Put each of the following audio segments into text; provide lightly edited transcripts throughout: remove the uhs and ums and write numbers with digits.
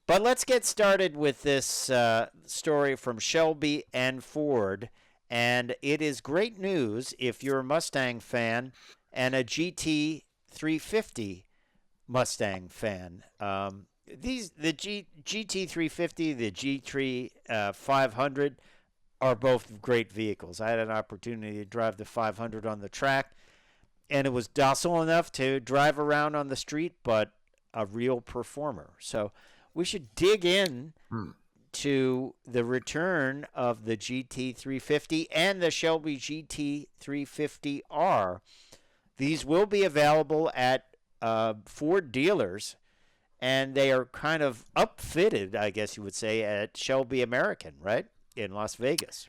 But let's get started with this story from Shelby and Ford. And it is great news if you're a Mustang fan and a GT350 Mustang fan. GT350, the G3 500 are both great vehicles. I had an opportunity to drive the 500 on the track, and it was docile enough to drive around on the street, but a real performer. So we should dig in Hmm. to the return of the GT350 and the Shelby GT350R. These will be available at Ford dealers, and they are kind of upfitted, I guess you would say, at Shelby American, right? In Las Vegas.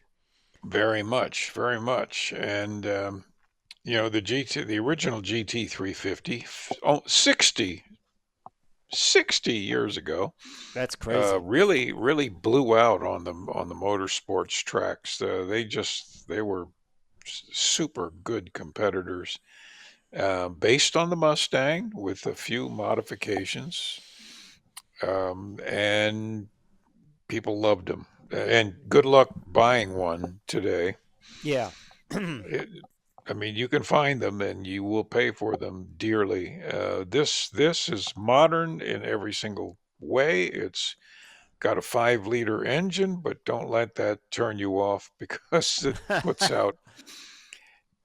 Very much, very much. And the original GT350, 60 years ago, That's crazy. really blew out on the motorsports tracks. They were super good competitors, based on the Mustang with a few modifications, and people loved them. And good luck buying one today. Yeah. It, I mean, you can find them and you will pay for them dearly. This is modern in every single way. It's got a 5-liter engine, but don't let that turn you off because it puts out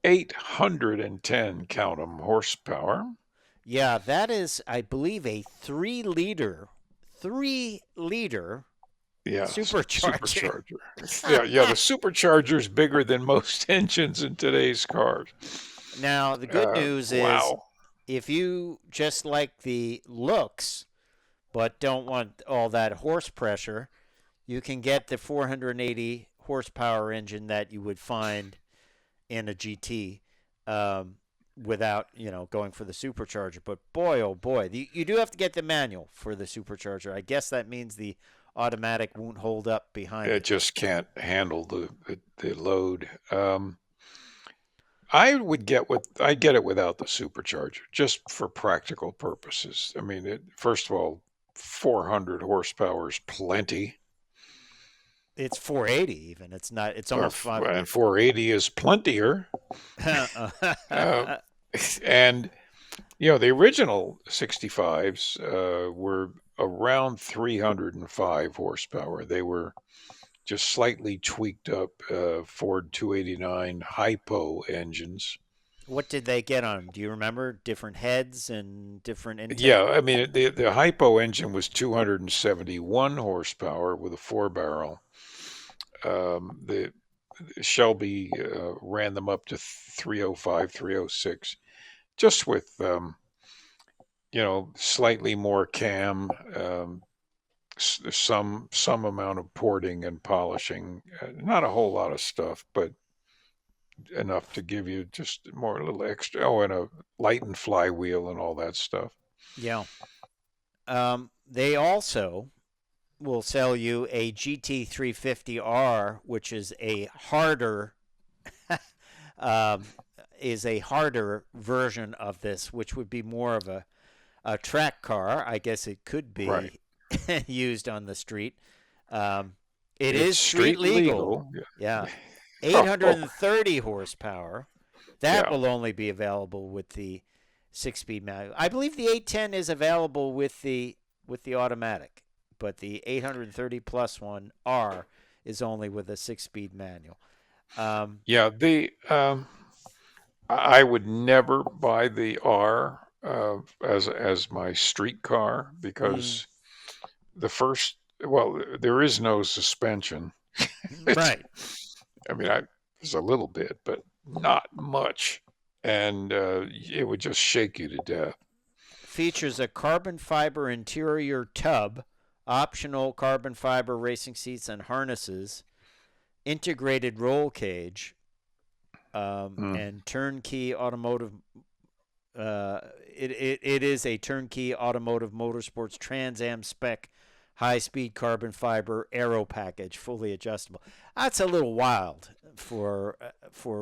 810, count 'em, horsepower. Yeah, that is, I believe, a 3 liter Yeah, supercharger. supercharger. Yeah, the supercharger's bigger than most engines in today's cars. Now, the good news is Wow. if you just like the looks but don't want all that horse pressure, you can get the 480 horsepower engine that you would find in a GT, without going for the supercharger. But boy, oh boy, you do have to get the manual for the supercharger. I guess that means the automatic won't hold up behind It it. just can't handle the load. I'd get it without the supercharger, just for practical purposes. I mean, first of all, 400 horsepower is plenty, It's 480 even. It's not. It's almost five. and 480 is plentier. Uh, and the original 65s were around 305 horsepower. They were just slightly tweaked up Ford 289 hypo engines. What did they get on them? Do you remember? Different heads and different intake. Yeah, I mean the hypo engine was 271 horsepower with a 4 barrel. The Shelby ran them up to 305, 306, just with slightly more cam, some amount of porting and polishing. Not a whole lot of stuff, but enough to give you just more a little extra. Oh, and a lightened flywheel and all that stuff. Yeah. They also will sell you a GT350R, which um, is a harder version of this, which would be more of a track car. I guess it could Right. be used on the street. Um, it It's is street street legal. legal. Yeah. Oh, 830 horsepower. That yeah. will only be available with the 6-speed manual. I believe the 810 is available with the automatic, but the 830 plus one R is only with a 6-speed manual. Um, Yeah, I would never buy the R as my street car mm, because the first, well, there is no suspension. It's, right. I mean, there's a little bit, but not much, and it would just shake you to death. Features a carbon fiber interior tub, optional carbon fiber racing seats and harnesses, integrated roll cage, Mm. and turnkey automotive. It is a turnkey automotive motorsports Trans Am spec high speed carbon fiber aero package, fully adjustable. That's a little wild for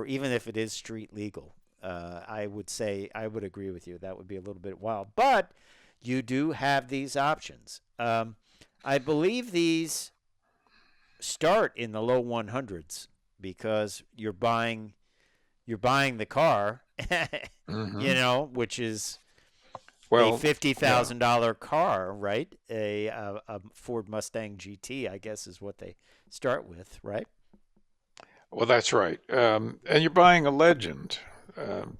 even if it is street legal. I would say I would agree with you. That would be a little bit wild, but you do have these options. I believe these start in the low 100s because you're buying the car, Hmm. which is a Well, yeah. $50,000 car, right? A Ford Mustang GT, I guess, is what they start with, right? Well, that's right. And you're buying a legend. Um,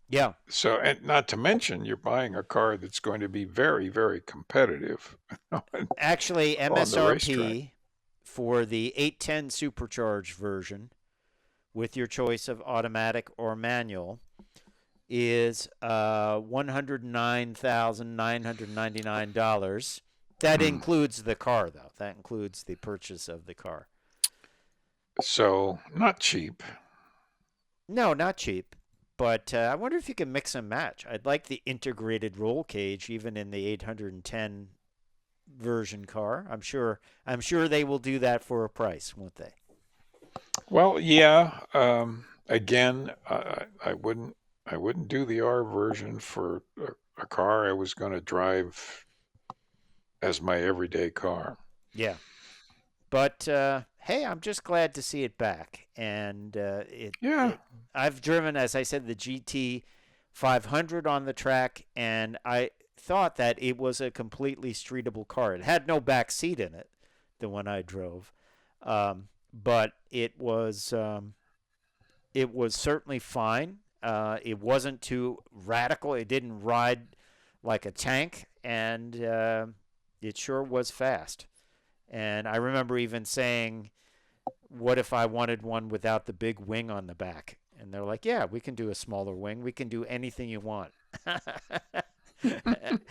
Yeah. so, and not to mention, you're buying a car that's going to be very, very competitive on, Actually, on the racetrack. MSRP for the 810 supercharged version with your choice of automatic or manual is $109,999. That includes the car, though. That includes the purchase of the car. So, not cheap. No, not cheap. But I wonder if you can mix and match. I'd like the integrated roll cage, even in the 810 version car. I'm sure they will do that for a price, won't they? Well, yeah. Again, I wouldn't do the R version for a car I was going to drive as my everyday car. Yeah. But hey, I'm just glad to see it back. And Yeah. I've driven, as I said, the GT 500 on the track, and I thought that it was a completely streetable car. It had no back seat in it, the one I drove, but it was certainly fine. It wasn't too radical. It didn't ride like a tank, and it sure was fast. And I remember even saying, what if I wanted one without the big wing on the back? And they're like, yeah, we can do a smaller wing. We can do anything you want.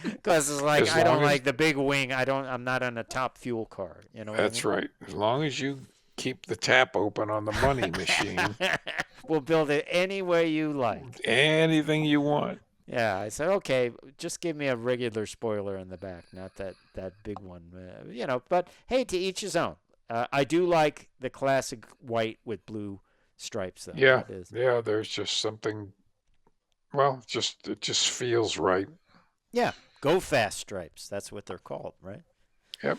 Because it's like, As I don't long as like the big wing. I'm not on a top fuel car. You know what I That's mean? right. As long as you keep the tap open on the money machine, We'll build it any way you like. anything you want. Yeah, I said, okay, just give me a regular spoiler in the back, not that big one. But hey, to each his own. I do like the classic white with blue stripes, though. Yeah, That is, yeah, there's just something, well, just it just feels right. yeah, go fast stripes. That's what they're called, right? Yep.